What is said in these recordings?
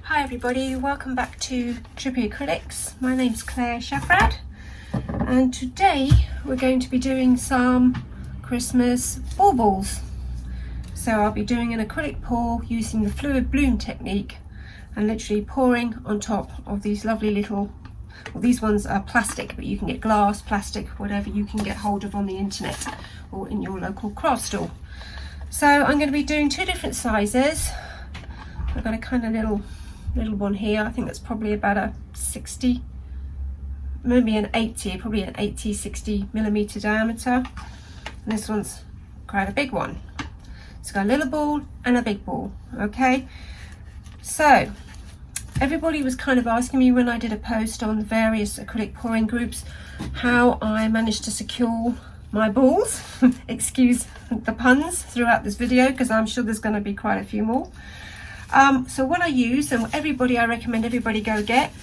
Hi everybody, welcome back to Trippy Acrylics. My name's Claire Schaffrath and today we're going to be doing some Christmas baubles. So I'll be doing an acrylic pour using the fluid bloom technique and literally pouring on top of these lovely little, well, these ones are plastic, but you can get glass, plastic, whatever you can get hold of on the internet or in your local craft store. So I'm going to be doing two different sizes. I've got a kind of little one here. I think that's probably about a 60, maybe an 80, probably an 80-60 millimeter diameter. And this one's quite a big one. It's got a little ball and a big ball. Okay, so everybody was kind of asking me when I did a post on various acrylic pouring groups how I managed to secure my balls. Excuse the puns throughout this video, because I'm sure there's going to be quite a few more. So what I use, and I recommend everybody go get,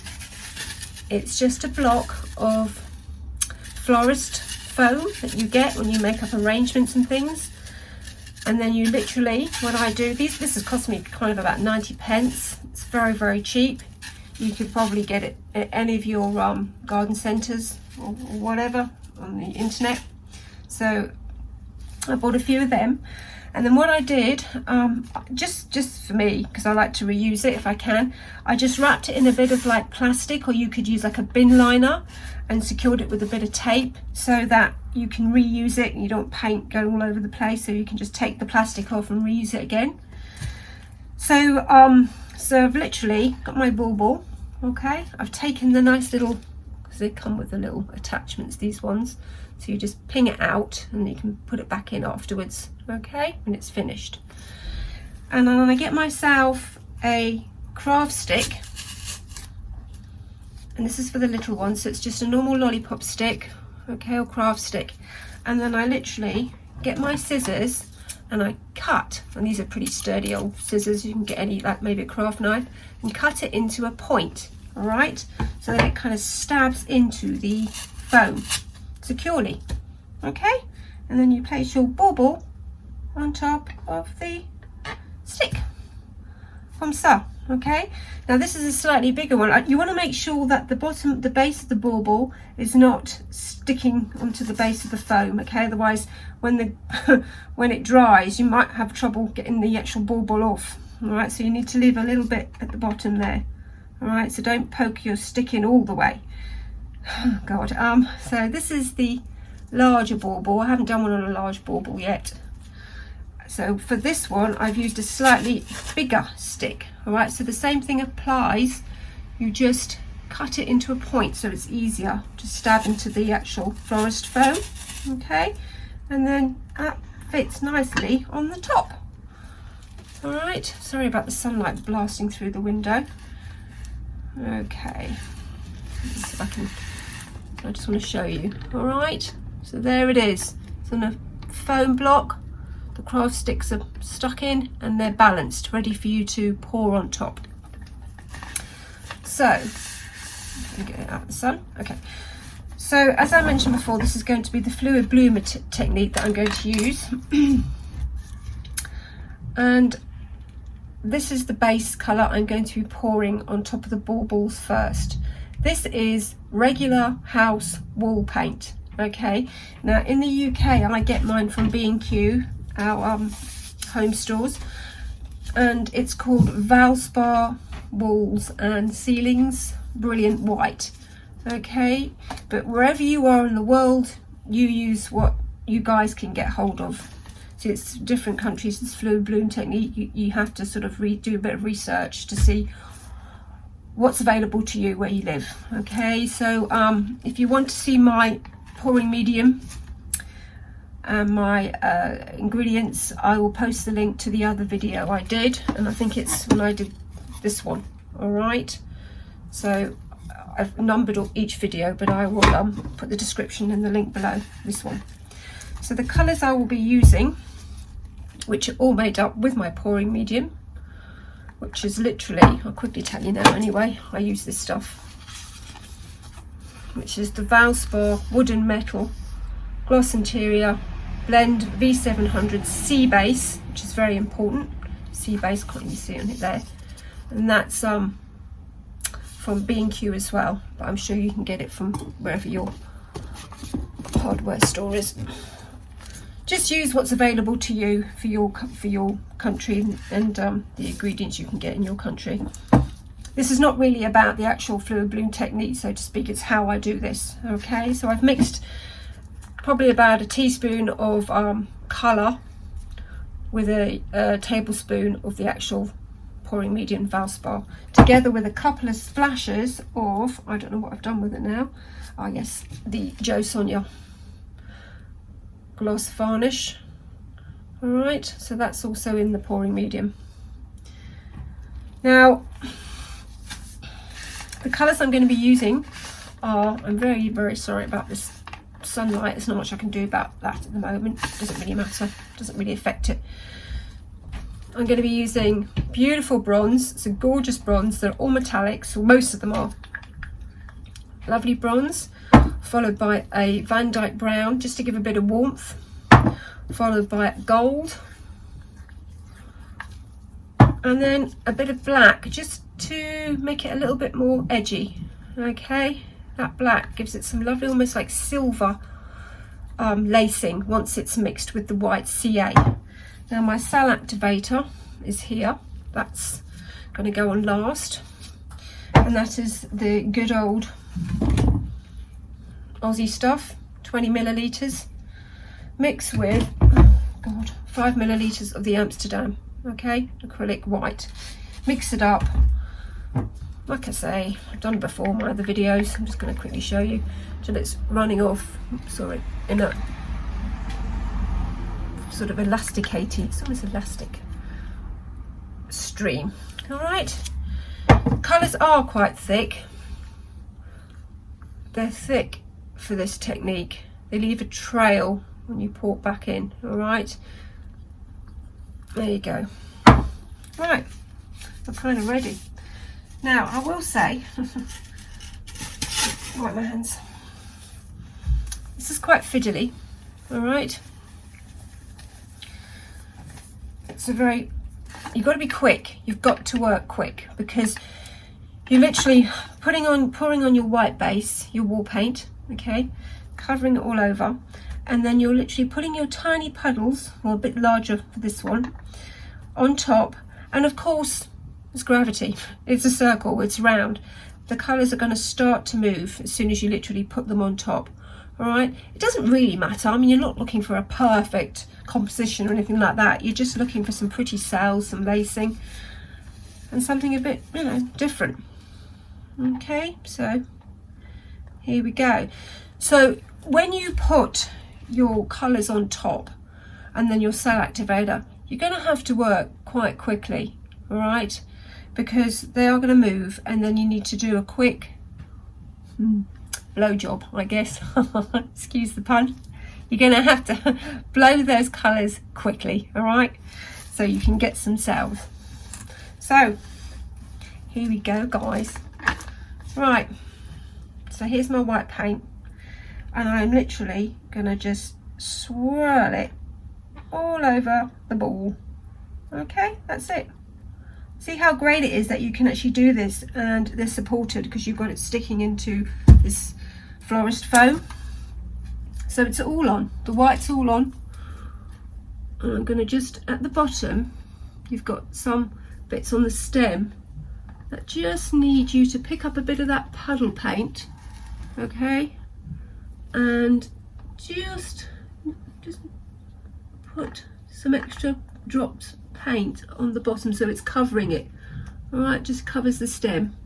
it's just a block of florist foam that you get when you make up arrangements and things. And then you literally, when I do these, this has cost me kind of about 90 pence. It's very, very cheap. You could probably get it at any of your garden centres or whatever on the internet. So I bought a few of them. And then what I did, just for me, because I like to reuse it if I can, I just wrapped it in a bit of like plastic, or you could use like a bin liner, and secured it with a bit of tape so that you can reuse it and you don't want paint going all over the place, so you can just take the plastic off and reuse it again. So so I've literally got my bauble. Okay, I've taken the nice little, because they come with the little attachments, these ones, so you just ping it out and you can put it back in afterwards, okay, when it's finished. And then I get myself a craft stick, and this is for the little one, so it's just a normal lollipop stick, okay, or craft stick. And then I literally get my scissors and I cut, and these are pretty sturdy old scissors, you can get any, like maybe a craft knife, and cut it into a point, all right, so that it kind of stabs into the foam securely. Okay, and then you place your bauble on top of the stick from so. Okay, now this is a slightly bigger one. You want to make sure that the base of the bauble is not sticking onto the base of the foam, okay, otherwise when when it dries you might have trouble getting the actual bauble off. All right, so you need to leave a little bit at the bottom there. All right, so don't poke your stick in all the way. Oh God, so this is the larger bauble. I haven't done one on a large bauble yet. So for this one, I've used a slightly bigger stick. All right, so the same thing applies. You just cut it into a point so it's easier to stab into the actual florist foam. Okay, and then that fits nicely on the top. All right, sorry about the sunlight blasting through the window. Okay, let's see if I can. I just want to show you. All right, so there it is. It's on a foam block. The craft sticks are stuck in and they're balanced, ready for you to pour on top. So, let me get it out of the sun. Okay, so as I mentioned before, this is going to be the fluid bloom technique that I'm going to use. And this is the base colour I'm going to be pouring on top of the baubles first. This is regular house wall paint. Okay, now in the UK I get mine from B&Q, our home stores, and it's called Valspar Walls and Ceilings Brilliant White. Okay, but wherever you are in the world, you use what you guys can get hold of. See, it's different countries, this fluid bloom technique, you have to sort of do a bit of research to see what's available to you where you live. Okay, so if you want to see my pouring medium and my ingredients, I will post the link to the other video I did, and I think it's when I did this one. All right, so I've numbered each video, but I will put the description in the link below this one. So the colors I will be using, which are all made up with my pouring medium, which is literally, I'll quickly tell you now anyway, I use this stuff, which is the Valspar Wood and Metal Gloss Interior Blend V700 C Base, which is very important. C Base, can't you see on it there? and that's from B&Q as well, but I'm sure you can get it from wherever your hardware store is. Just use what's available to you for your country, and the ingredients you can get in your country. This is not really about the actual fluid bloom technique, so to speak. It's how I do this. Okay, so I've mixed probably about a teaspoon of colour with a tablespoon of the actual pouring medium Valspar, together with a couple of splashes of, I don't know what I've done with it now, oh yes, the Jo Sonja gloss varnish. All right, so that's also in the pouring medium. Now, the colours I'm going to be using are, I'm very, very sorry about this sunlight, there's not much I can do about that at the moment. It doesn't really matter, doesn't really affect it. I'm going to be using beautiful bronze. It's a gorgeous bronze. They're all metallics, or most of them are. Lovely bronze, followed by a Vandyke Brown, just to give a bit of warmth, followed by gold, and then a bit of black, just to make it a little bit more edgy. Okay, that black gives it some lovely, almost like silver lacing once it's mixed with the white CA. Now my cell activator is here. That's going to go on last, and that is the good old Aussie stuff, 20 millilitres, mixed with, oh God, 5 millilitres of the Amsterdam, okay, acrylic white. Mix it up. Like I say, I've done it before in my other videos. I'm just going to quickly show you till it's running off. Sorry, in a sort of elasticating, it's almost elastic stream. All right, colours are quite thick. They're thick for this technique. They leave a trail when you pour back in. All right, there you go. Right, I'm kind of ready. Now I will say, wipe my hands. This is quite fiddly. All right. It's a very, you've got to be quick. You've got to work quick, because you're literally pouring on your white base, your wall paint, okay, covering it all over, and then you're literally putting your tiny puddles, or a bit larger for this one, on top. And of course, it's gravity. It's a circle, it's round. The colours are going to start to move as soon as you literally put them on top. All right, it doesn't really matter. I mean, you're not looking for a perfect composition or anything like that. You're just looking for some pretty cells, some lacing, and something a bit, you know, different. Okay, so here we go. So when you put your colours on top and then your cell activator, you're going to have to work quite quickly, all right, because they are going to move, and then you need to do a quick blow job, I guess. Excuse the pun. You're going to have to blow those colours quickly, all right, so you can get some cells. So here we go, guys. Right, so here's my white paint, and I'm literally going to just swirl it all over the ball. Okay, that's it. See how great it is that you can actually do this, and they're supported because you've got it sticking into this florist foam. So it's all on, the white's all on, and I'm going to just, at the bottom, you've got some bits on the stem that just need you to pick up a bit of that puddle paint, okay, and just put some extra drops paint on the bottom so it's covering it. All right, just covers the stem.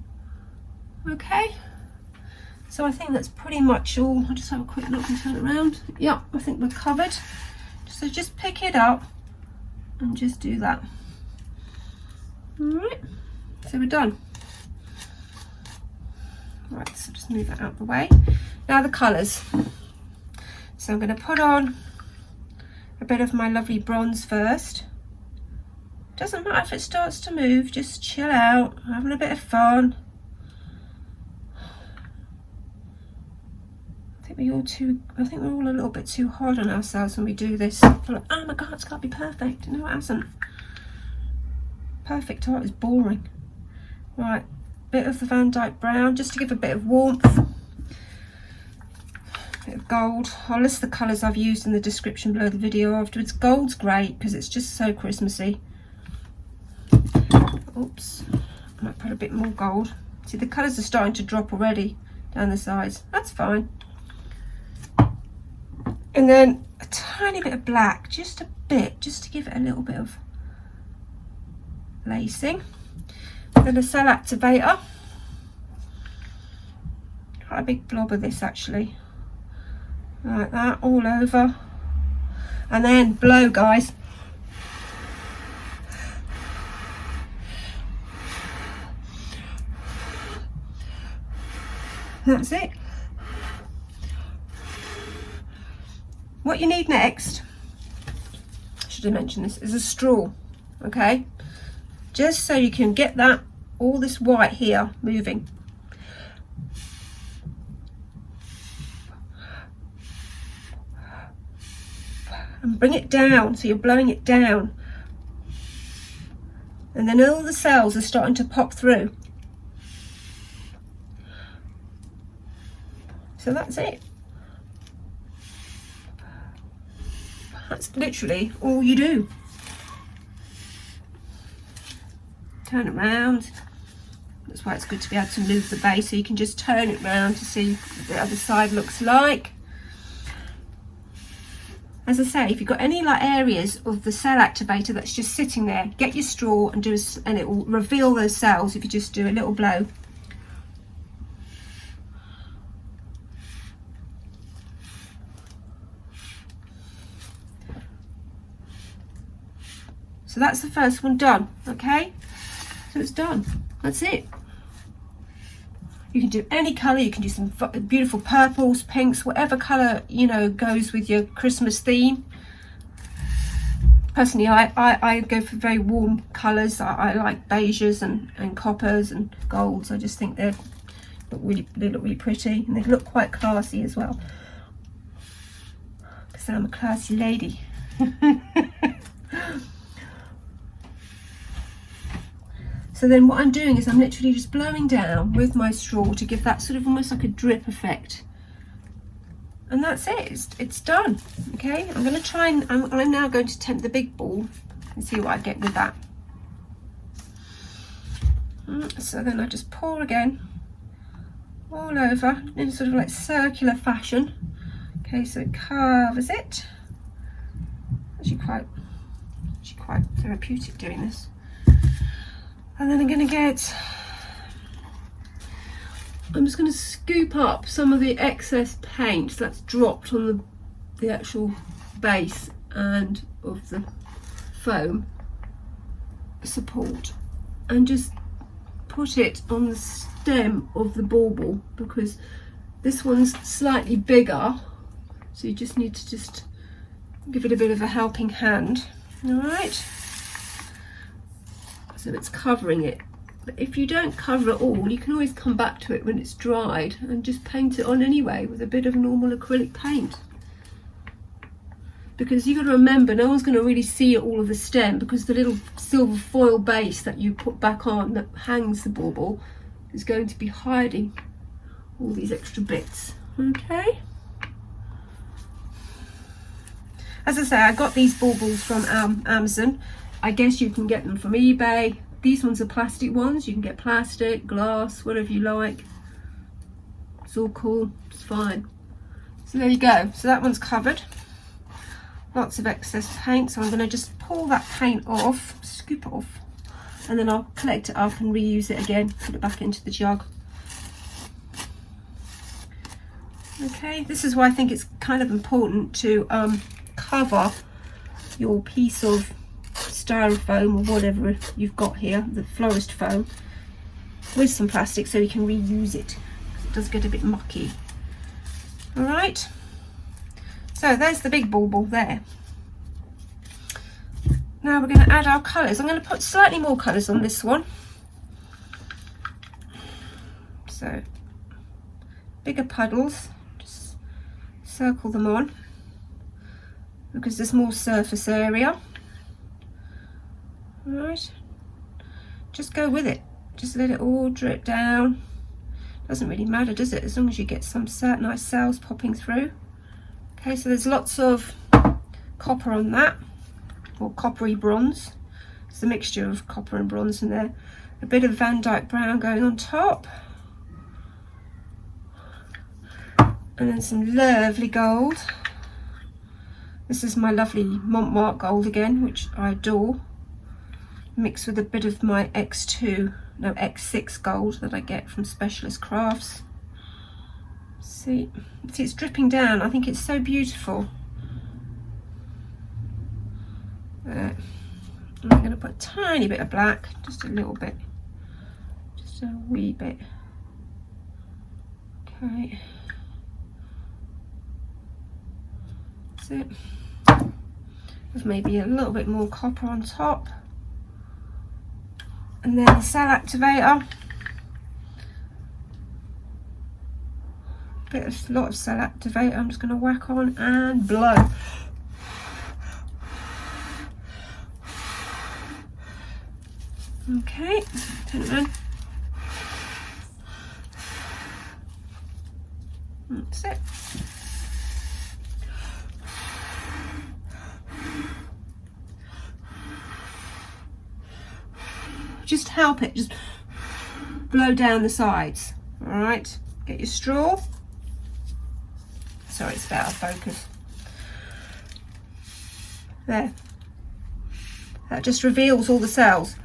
Okay, so I think that's pretty much all. I'll just have a quick look and turn it around. Yeah, I think we're covered. So just pick it up and just do that. All right, so we're done. Right, so just move that out of the way. Now the colours. So I'm going to put on a bit of my lovely bronze first. Doesn't matter if it starts to move, just chill out, having a bit of fun. I think we're all a little bit too hard on ourselves when we do this. We're like, oh my God, it's got to be perfect. No, it hasn't. Perfect art is boring. Right, bit of the Vandyke Brown just to give a bit of warmth. Bit of gold. I'll list the colours I've used in the description below the video afterwards. Gold's great because it's just so Christmassy. Oops, I might put a bit more gold. See, the colours are starting to drop already down the sides. That's fine. And then a tiny bit of black, just a bit, just to give it a little bit of lacing. Then a cell activator. Quite a big blob of this actually. Like that, all over. And then blow, guys. That's it. What you need next, I should have mentioned this, is a straw, okay? Just so you can get that, all this white here moving. And bring it down, so you're blowing it down. And then all the cells are starting to pop through. So that's it. That's literally all you do. Turn it round. That's why it's good to be able to move the base, so you can just turn it round to see what the other side looks like. As I say, if you've got any like areas of the cell activator that's just sitting there, get your straw and and it will reveal those cells if you just do a little blow. So that's the first one done, okay? So it's done, that's it. You can do any colour, you can do some beautiful purples, pinks, whatever colour, you know, goes with your Christmas theme. Personally, I go for very warm colours. I like beiges and coppers and golds. I just think they look really pretty, and they look quite classy as well. Because I'm a classy lady. So then what I'm doing is I'm literally just blowing down with my straw to give that sort of almost like a drip effect. And that's it, it's done. Okay, I'm going to try and, I'm now going to tempt the big ball and see what I get with that. So then I just pour again, all over, in sort of like circular fashion. Okay, so it covers it. Actually quite therapeutic doing this. And then I'm just going to scoop up some of the excess paint that's dropped on the actual base and of the foam support, and just put it on the stem of the bauble, because this one's slightly bigger, so you just need to just give it a bit of a helping hand. All right. So it's covering it, but if you don't cover it all, you can always come back to it when it's dried and just paint it on anyway with a bit of normal acrylic paint, because you've got to remember, no one's going to really see all of the stem, because the little silver foil base that you put back on that hangs the bauble is going to be hiding all these extra bits. Okay, as I say, I got these baubles from Amazon. I guess you can get them from eBay. These ones are plastic ones. You can get plastic, glass, whatever you like. It's all cool, it's fine. So there you go. So that one's covered. Lots of excess paint. So I'm going to just pull that paint off, scoop it off, and then I'll collect it up and reuse it again, put it back into the jug. Okay, this is why I think it's kind of important to cover your piece of styrofoam or whatever you've got here, the florist foam, with some plastic, so you can reuse it, because it does get a bit mucky. All right, so there's the big bauble there. Now we're going to add our colours. I'm going to put slightly more colours on this one, so bigger puddles, just circle them on, because there's more surface area. Right, just go with it, just let it all drip down. Doesn't really matter, does it, as long as you get some nice cells popping through. Okay, so there's lots of copper on that, or coppery bronze. It's a mixture of copper and bronze in there. A bit of Vandyke Brown going on top, and then some lovely gold. This is my lovely Montmartre gold again, which I adore, mixed with a bit of my X6 gold that I get from Specialist Crafts. See, it's dripping down. I think it's so beautiful. I'm going to put a tiny bit of black, just a little bit, just a wee bit. Okay, that's it. With maybe a little bit more copper on top, and then the cell activator. A lot of cell activator. I'm just going to whack on and blow. Okay, turn it on. That's it. Just help it, just blow down the sides. All right, get your straw. Sorry, it's out of focus. There. That just reveals all the cells.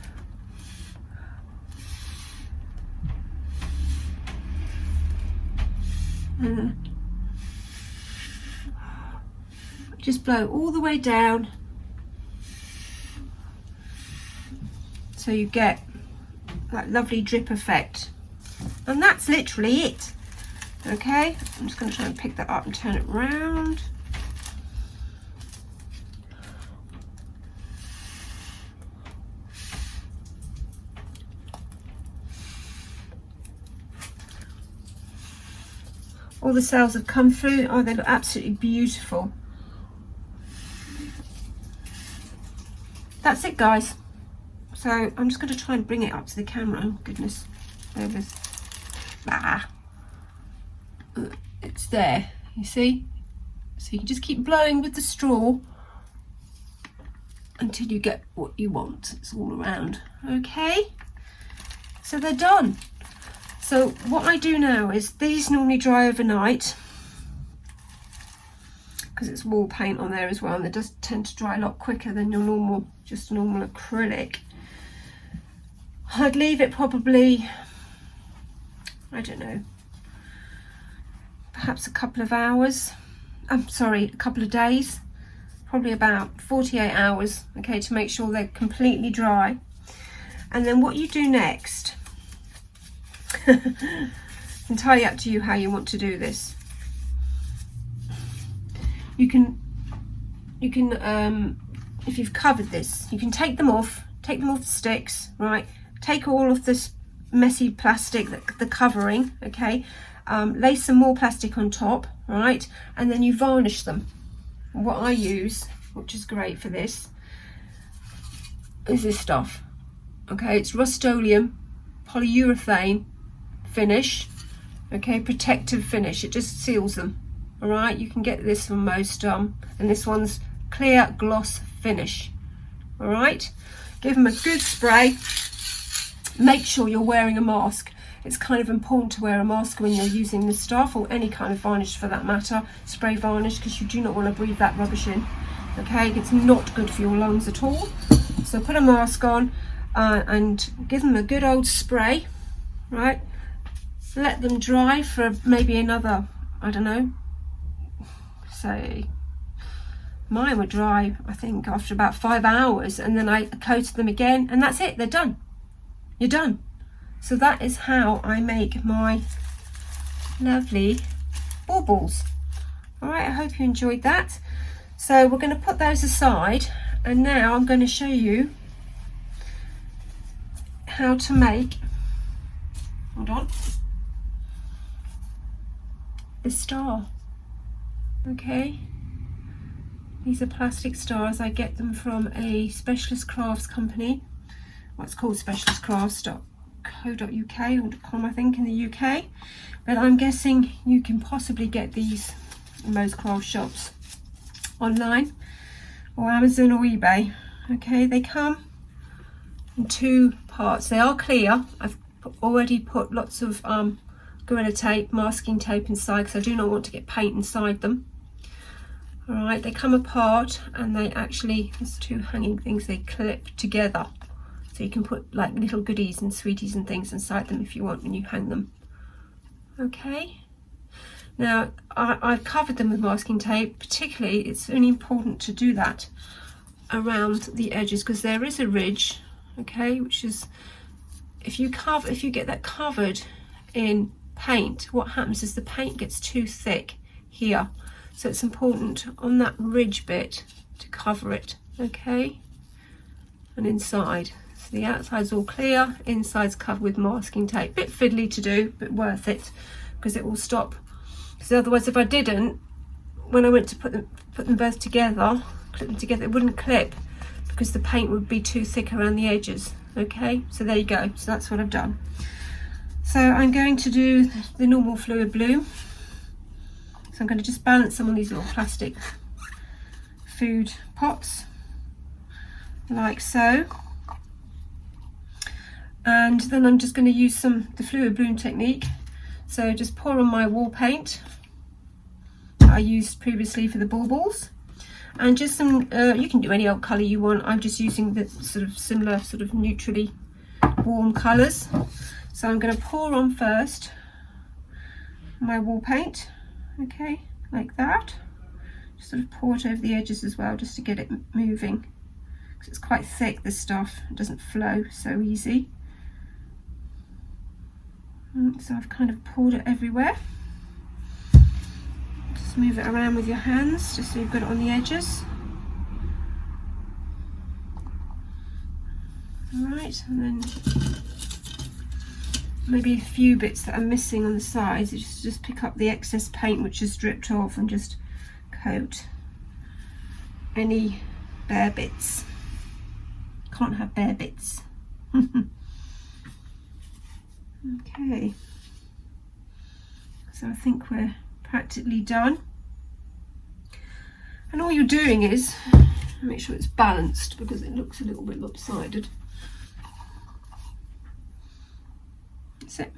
Just blow all the way down so you get that lovely drip effect, and that's literally it. Okay, I'm just going to try and pick that up and turn it round. All the cells have come through. Oh, they look absolutely beautiful. That's it, guys. So I'm just going to try and bring it up to the camera. Oh goodness, there it is. It's there, you see? So you can just keep blowing with the straw until you get what you want. It's all around. Okay, so they're done. So what I do now is these normally dry overnight because it's wall paint on there as well, and they just tend to dry a lot quicker than your normal, just normal acrylic. I'd leave it probably, I don't know, perhaps a couple of hours. I'm sorry, a couple of days, probably about 48 hours, okay, to make sure they're completely dry. And then what you do next, it's entirely up to you how you want to do this. You can if you've covered this, you can take them off the sticks, right? Take all of this messy plastic, the covering, okay? Lay some more plastic on top, right? And then you varnish them. What I use, which is great for this, is this stuff, okay? It's Rust-Oleum polyurethane finish, okay? Protective finish. It just seals them, all right? You can get this from most, and this one's clear gloss finish, all right? Give them a good spray. Make sure you're wearing a mask. It's kind of important to wear a mask when you're using this stuff, or any kind of varnish for that matter, spray varnish, because you do not want to breathe that rubbish in, okay? It's not good for your lungs at all. So put a mask on and give them a good old spray, right? Let them dry for maybe another, I don't know, say, mine were dry, I think, after about 5 hours, and then I coated them again, and that's it, they're done. You're done. So that is how I make my lovely baubles. All right, I hope you enjoyed that. So we're going to put those aside, and now I'm going to show you how to make, hold on, the star. Okay, these are plastic stars. I get them from a Specialist Crafts company. Well, it's called Specialist Crafts, or .com, I think, in the UK, but I'm guessing you can possibly get these in most craft shops online or Amazon or eBay. Okay, they come in two parts. They are clear. I've already put lots of Gorilla Tape, masking tape inside because I do not want to get paint inside them. Alright, they come apart and they actually, there's two hanging things, they clip together. So you can put like little goodies and sweeties and things inside them if you want when you hang them. Okay. Now, I've covered them with masking tape. Particularly, it's only important to do that around the edges because there is a ridge, okay, which is, if you get that covered in paint, what happens is the paint gets too thick here. So it's important on that ridge bit to cover it, okay? And inside. So the outside's all clear, inside's covered with masking tape. Bit fiddly to do, but worth it because it will stop. Because otherwise, if I didn't, when I went to put them both together, clip them together, it wouldn't clip because the paint would be too thick around the edges. Okay, so there you go. So that's what I've done. So I'm going to do the normal fluid blue. So I'm going to just balance some of these little plastic food pots, like so. And then I'm just going to use the fluid bloom technique. So just pour on my wall paint that I used previously for the baubles. And just some, you can do any old colour you want. I'm just using the sort of similar, sort of neutrally warm colours. So I'm going to pour on first my wall paint, okay, like that. Just sort of pour it over the edges as well, just to get it moving. Because it's quite thick, this stuff. It doesn't flow so easy. So I've kind of poured it everywhere. Just move it around with your hands, just so you've got it on the edges. Alright, and then maybe a few bits that are missing on the sides. You just pick up the excess paint which is dripped off and just coat any bare bits. Can't have bare bits. Okay, so I think we're practically done. And all you're doing is make sure it's balanced because it looks a little bit lopsided. That's it.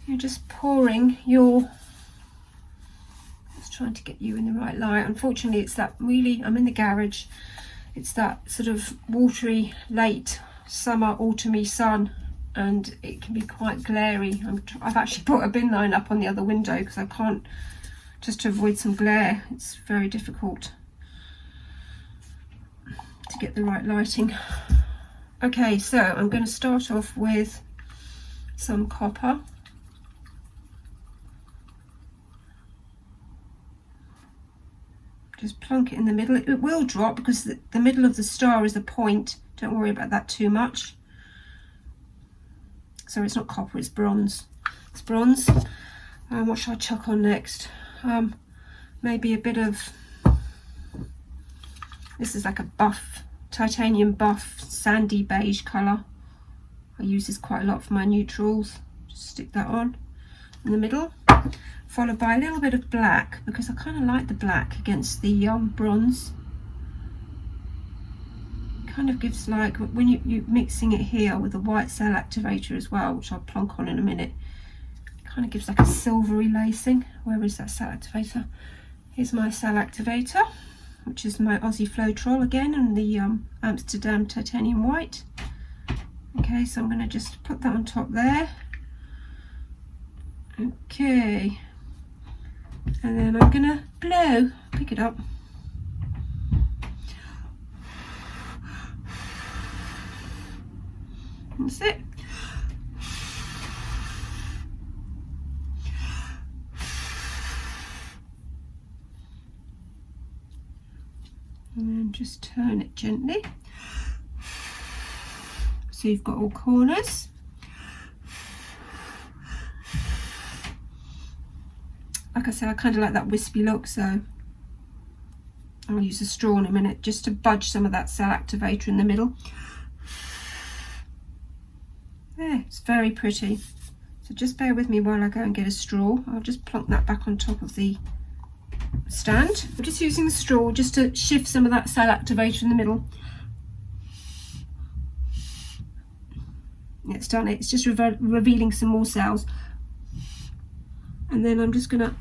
You're just pouring your, just trying to get you in the right light. Unfortunately, it's that really, I'm in the garage, it's that sort of watery, late summer, autumny sun, and it can be quite glary. I've actually put a bin line up on the other window because I can't, just to avoid some glare. It's very difficult to get the right lighting. Okay, so I'm going to start off with some copper. Just plonk it in the middle. It will drop because the middle of the star is a point. Don't worry about that too much. Sorry, it's not copper, it's bronze. It's bronze. What should I chuck on next? Maybe a bit of, this is like a buff, titanium buff, sandy beige colour. I use this quite a lot for my neutrals. Just stick that on in the middle. Followed by a little bit of black, because I kind of like the black against the bronze. Kind of gives, like, when you're mixing it here with a white cell activator as well, which I'll plonk on in a minute, kind of gives like a silvery lacing. Where is that cell activator? Here's my cell activator, which is my Aussie Floetrol again, and the Amsterdam titanium white. Okay, so I'm going to just put that on top there. Okay, and then I'm going to blow, pick it up. That's it. And then just turn it gently. So you've got all corners. Like I said, I kind of like that wispy look, so I'll use a straw in a minute just to budge some of that cell activator in the middle. There, it's very pretty. So just bear with me while I go and get a straw. I'll just plonk that back on top of the stand. I'm just using the straw just to shift some of that cell activator in the middle. It's done it. It's just revealing some more cells. And then I'm just gonna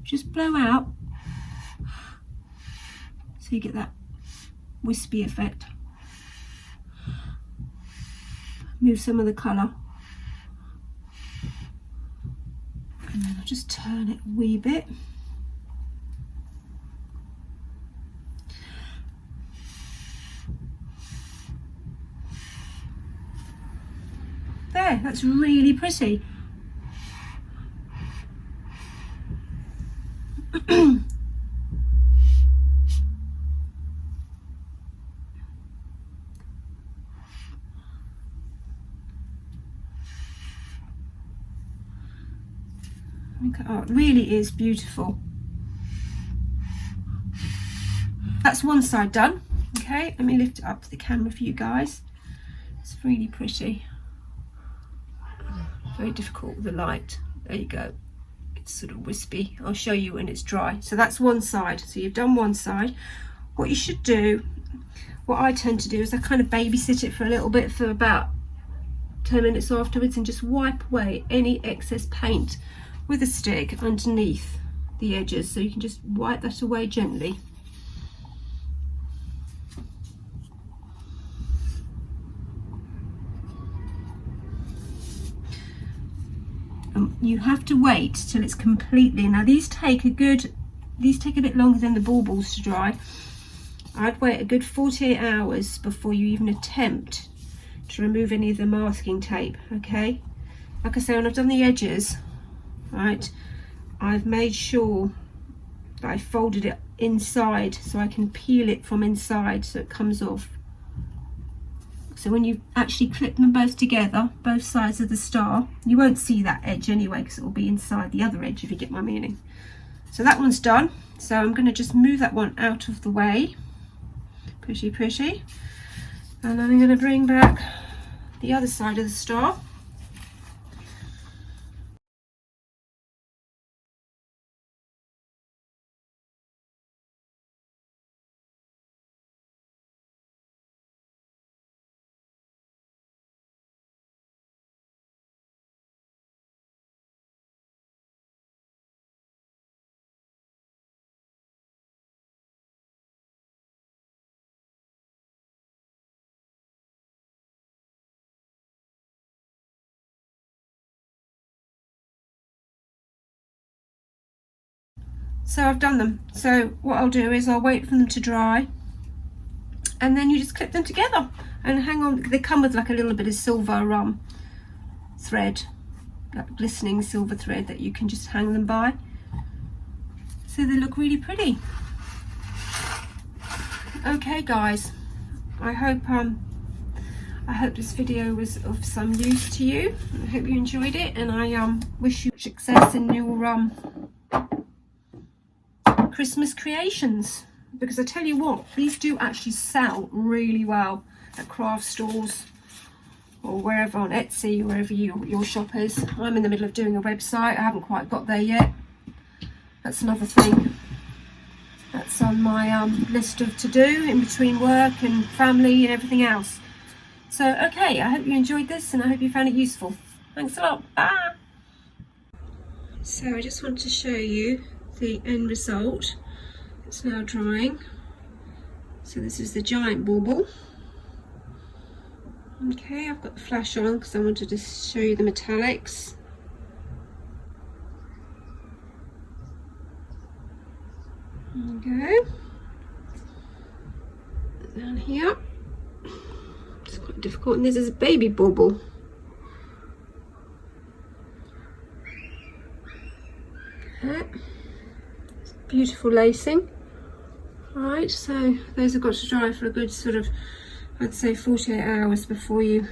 just blow out so you get that wispy effect. Move some of the colour. And then I'll just turn it a wee bit. There, that's really pretty. Oh, it really is beautiful. That's one side done. Okay, let me lift it up to the camera for you guys. It's really pretty. Very difficult with the light. There you go. It's sort of wispy. I'll show you when it's dry. So that's one side. So you've done one side. What you should do, what I tend to do, is I kind of babysit it for a little bit, for about 10 minutes afterwards, and just wipe away any excess paint with a stick underneath the edges. So you can just wipe that away gently. You have to wait till it's completely, now these take a bit longer than the baubles to dry. I'd wait a good 48 hours before you even attempt to remove any of the masking tape. Okay, like I say, when I've done the edges, right, I've made sure that I folded it inside so I can peel it from inside so it comes off. So when you actually clip them both together, both sides of the star, you won't see that edge anyway, because it will be inside the other edge, if you get my meaning. So that one's done. So I'm going to just move that one out of the way. Pretty, pretty. And then I'm going to bring back the other side of the star. So I've done them. So what I'll do is I'll wait for them to dry, and then you just clip them together and hang on. They come with like a little bit of silver thread, like glistening silver thread, that you can just hang them by. So they look really pretty. Okay guys, I hope this video was of some use to you. I hope you enjoyed it, and I wish you success in your Christmas creations, because I tell you what, these do actually sell really well at craft stores or wherever, on Etsy, wherever your shop is. I'm in the middle of doing a website. I haven't quite got there yet. That's another thing that's on my list of to do in between work and family and everything else. So okay, I hope you enjoyed this, and I hope you found it useful. Thanks a lot. Bye. So I just want to show you the end result. It's now drying. So this is the giant bauble. Okay, I've got the flash on because I wanted to show you the metallics. There we go. Down here. It's quite difficult, and this is a baby bauble. Okay. Beautiful lacing. Right, so those have got to dry for a good sort of, I'd say 48 hours before you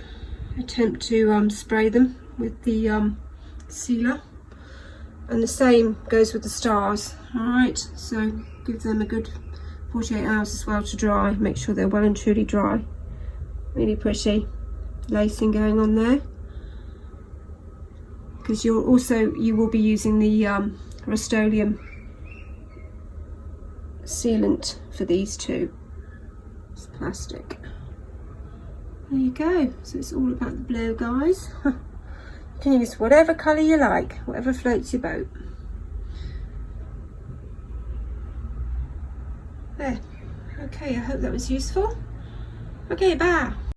attempt to spray them with the sealer. And the same goes with the stars. Alright, so give them a good 48 hours as well to dry. Make sure they're well and truly dry. Really pretty lacing going on there, because you will be using the Rust-Oleum sealant for these two. It's plastic. There you go. So it's all about the blue, guys. You can use whatever colour you like, whatever floats your boat. There. Okay, I hope that was useful. Okay, bye.